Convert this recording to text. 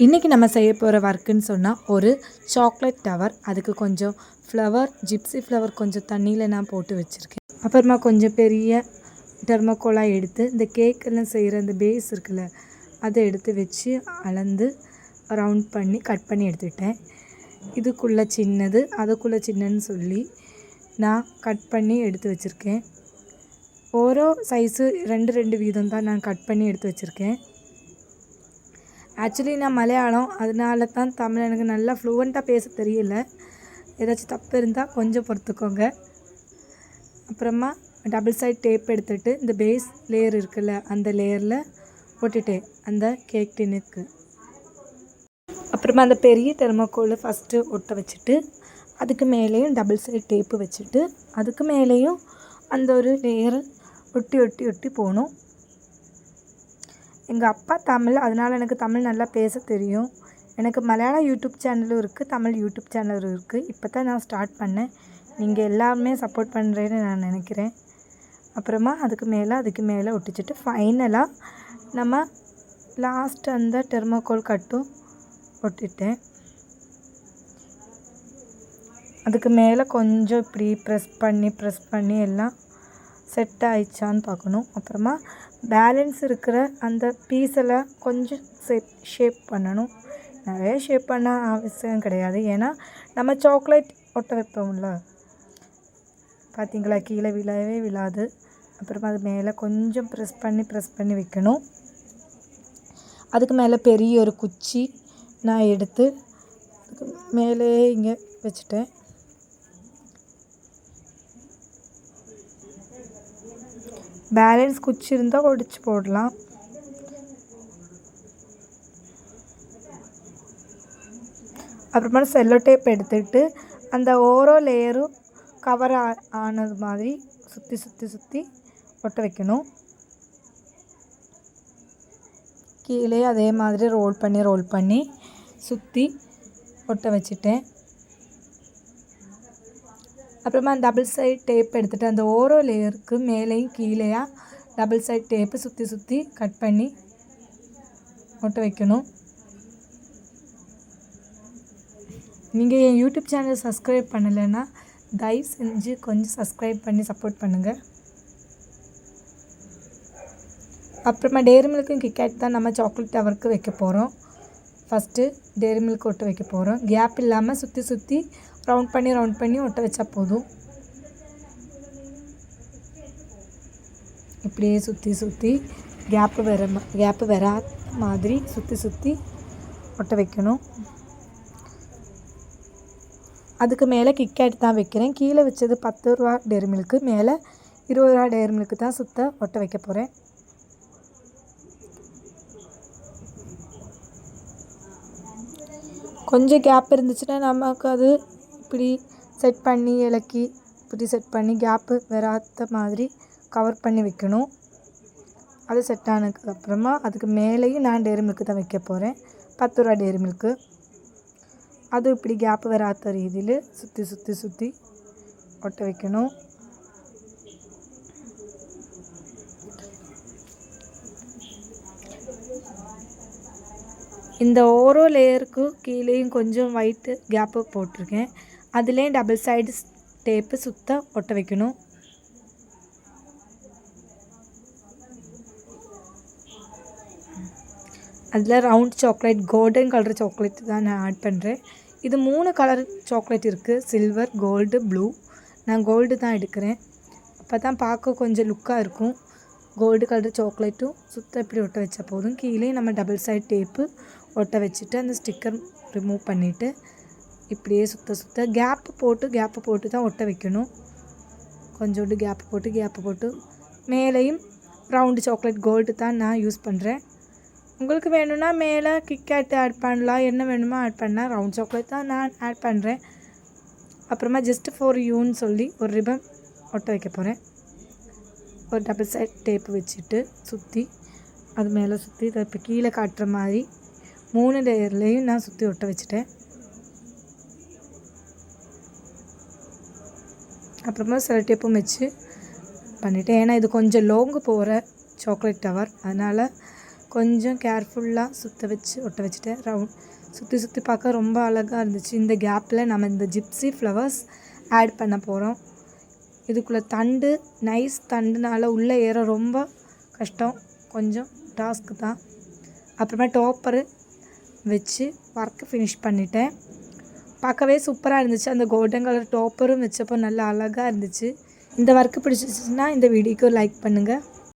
இன்றைக்கி நம்ம செய்ய போகிற ஒர்க்குன்னு சொன்னால் ஒரு சாக்லேட் டவர். அதுக்கு கொஞ்சம் ஃப்ளவர், ஜிப்ஸி ஃப்ளவர் கொஞ்சம் தண்ணியில் நான் போட்டு வச்சுருக்கேன். அப்புறமா கொஞ்சம் பெரிய டெர்மோகோலாக எடுத்து இந்த கேக்கெல்லாம் செய்கிற அந்த பேஸ் இருக்குல்ல, அதை எடுத்து வச்சு அளந்து ரவுண்ட் பண்ணி கட் பண்ணி எடுத்துக்கிட்டேன். இதுக்குள்ளே சின்னது அதுக்குள்ளே சின்னன்னு சொல்லி நான் கட் பண்ணி எடுத்து வச்சுருக்கேன். ஓரோ சைஸு 2 வீதம் தான் நான் கட் பண்ணி எடுத்து வச்சுருக்கேன். ஆக்சுவலி நான் மலையாளம், அதனால தான் தமிழ் எனக்கு நல்லா ஃப்ளூவெண்ட்டாக பேச தெரியல. ஏதாச்சும் தப்பு இருந்தால் கொஞ்சம் பொறுத்துக்கோங்க. அப்புறமா டபுள் சைட் டேப் எடுத்துகிட்டு இந்த பேஸ் லேயர் இருக்குல்ல, அந்த லேயரில் போட்டுட்டேன் அந்த கேக் டின்னுக்கு. அப்புறமா அந்த பெரிய தெர்மோகோலை ஃபஸ்ட்டு ஒட்ட வச்சுட்டு அதுக்கு மேலேயும் டபுள் சைட் டேப்பு வச்சுட்டு அதுக்கு மேலேயும் அந்த ஒரு லேயர் ஒட்டி போகணும். எங்கள் அப்பா தமிழ், அதனால் எனக்கு தமிழ் நல்லா பேச தெரியும். எனக்கு மலையாளம் யூடியூப் சேனலும் இருக்குது, தமிழ் யூடியூப் சேனலும் இருக்குது. இப்போ தான் நான் ஸ்டார்ட் பண்ணேன். நீங்கள் எல்லாமே சப்போர்ட் பண்ணுறேன்னு நான் நினைக்கிறேன். அப்புறமா அதுக்கு மேலே ஒட்டிச்சிட்டு ஃபைனலாக நம்ம லாஸ்ட் அந்த டெர்மோகோல் கட்டும் ஒட்டிட்டேன். அதுக்கு மேலே கொஞ்சம் இப்படி ப்ரெஸ் பண்ணி எல்லாம் செட் ஆயிடுச்சான்னு பார்க்கணும். அப்புறமா பேலன்ஸ் இருக்கிற அந்த பீஸெல்லாம் கொஞ்சம் ஷேப் பண்ணணும். நிறைய ஷேப் பண்ண அவசியம் கிடையாது, ஏன்னா நம்ம சாக்லேட் ஒட்ட வைப்போம்ல, பார்த்திங்களா, கீழே விழவே விழாது. அப்புறமா அது மேலே கொஞ்சம் ப்ரெஸ் பண்ணி வைக்கணும். அதுக்கு மேலே பெரிய ஒரு குச்சி நான் எடுத்து மேலே இங்கே வச்சுட்டேன். பேலன்ஸ் குச்சி இருந்தால் ஒடிச்சு போடலாம். அப்புறமா செல்லோ டேப் எடுத்துகிட்டு அந்த ஓரோ லேயரும் கவர் ஆனது மாதிரி சுற்றி ஒட்ட வைக்கணும். கீழே அதே மாதிரி ரோல் பண்ணி சுற்றி ஒட்ட வச்சுட்டேன். அப்புறமா டபுள் சைட் டேப் எடுத்துகிட்டு அந்த ஓரோ லேயருக்கு மேலேயும் கீழேயா டபுள் சைட் டேப்பு சுற்றி கட் பண்ணி ஒட்ட வைக்கணும். நீங்கள் என் யூடியூப் சேனல் சப்ஸ்கிரைப் பண்ணலைன்னா தயவு செஞ்சு கொஞ்சம் சப்ஸ்கிரைப் பண்ணி சப்போர்ட் பண்ணுங்கள். அப்புறமா டேரி மில்க்கும் கிட்கேட் தான் நம்ம சாக்லேட் டவருக்கு வைக்க போகிறோம். ஃபஸ்ட்டு டேரி மில்க் ஒட்ட வைக்க போகிறோம். கேப் இல்லாமல் சுற்றி ரவுண்ட் பண்ணி ஒட்ட வச்சா போதும். இப்படியே சுற்றி கேப்பு வராத மாதிரி சுற்றி ஒட்ட வைக்கணும். அதுக்கு மேலே கிட்கேட் தான் வைக்கிறேன். கீழே வச்சது 10 ரூபா டேரி மில்க்கு, மேலே 20 ரூபா டேரி மில்க்கு தான் ஒட்ட வைக்க போகிறேன். கொஞ்சம் கேப் இருந்துச்சுன்னா நமக்கு அது இப்படி செட் பண்ணி இலக்கி இப்படி செட் பண்ணி கேப்பு வராத மாதிரி கவர் பண்ணி வைக்கணும். அது செட் ஆனதுக்கு அப்புறமா அதுக்கு மேலேயும் நான் டேரி மில்க்கு தான் வைக்க போகிறேன். 10 ரூபா டேரி மில்க்கு. அது இப்படி கேப்பு வராத ரீதியில் சுற்றி ஒட்ட வைக்கணும். இந்த ஓரோ லேயருக்கு கீழேயும் கொஞ்சம் ஒயிட்டு கேப்பு போட்டிருக்கேன். அதுலேயும் டபுள் சைடு டேப்பு ஒட்ட வைக்கணும். அதில் round chocolate, golden colour chocolate தான் நான் ஆட் பண்ணுறேன். இது 3 கலர் சாக்லேட் இருக்குது, சில்வர், கோல்டு, ப்ளூ. நான் கோல்டு தான் எடுக்கிறேன், அப்போ தான் பார்க்க கொஞ்சம் லுக்காக இருக்கும். கோல்டு கலர் சாக்லேட்டும் இப்படி ஒட்ட வச்சா போதும். கீழே நம்ம டபுள் சைட் டேப்பு ஒட்ட வச்சுட்டு அந்த ஸ்டிக்கர் ரிமூவ் பண்ணிவிட்டு இப்படியே சுற்ற கேப்பு போட்டு தான் ஒட்ட வைக்கணும். கொஞ்சோண்டு கேப்பு போட்டு மேலேயும் ரவுண்டு சாக்லேட் கோல்டு தான் நான் யூஸ் பண்ணுறேன். உங்களுக்கு வேணும்னா மேலே கிட்கேட் ஆட் பண்ணலாம், என்ன வேணுமோ ஆட் பண்ணலாம். ரவுண்ட் சாக்லேட் தான் நான் ஆட் பண்ணுறேன். அப்புறமா ஜஸ்ட் ஃபார் யூன்னு சொல்லி ஒரு ரிப்பன் ஒட்ட வைக்க போகிறேன். ஒரு டபுள் சைட் டேப்பு வச்சுட்டு சுற்றி அது மேலே இதை இப்போ கீழே காட்டுற மாதிரி 3 லேயர்லேயும் நான் சுற்றி ஒட்ட வச்சுட்டேன். அப்புறமா செல்லோ டேப்பும் வச்சு பண்ணிவிட்டேன். ஏன்னா இது கொஞ்சம் லாங்கு போகிற சாக்லேட் டவர், அதனால் கொஞ்சம் கேர்ஃபுல்லாக சுற்ற வச்சு ஒட்ட வச்சுட்டேன். சுற்றி பார்க்க ரொம்ப அழகாக இருந்துச்சு. இந்த கேப்பில் நம்ம இந்த ஜிப்ஸி ஃப்ளவர்ஸ் ஆட் பண்ண போகிறோம். இதுக்குள்ளே தண்டு நைஸ் தண்டுனால உள்ளே ஏற ரொம்ப கஷ்டம், கொஞ்சம் டாஸ்க்கு தான். அப்புறமா டாப்பரு வச்சு ஒர்க்கு ஃபினிஷ் பண்ணிட்டேன். பார்க்கவே சூப்பராக இருந்துச்சு. அந்த கோல்டன் கலர் டாப்பரும் வச்சப்போ நல்லா அழகாக இருந்துச்சு. இந்த ஒர்க்கு பிடிச்சிச்சின்னா இந்த வீடியோக்கு லைக் பண்ணுங்கள்.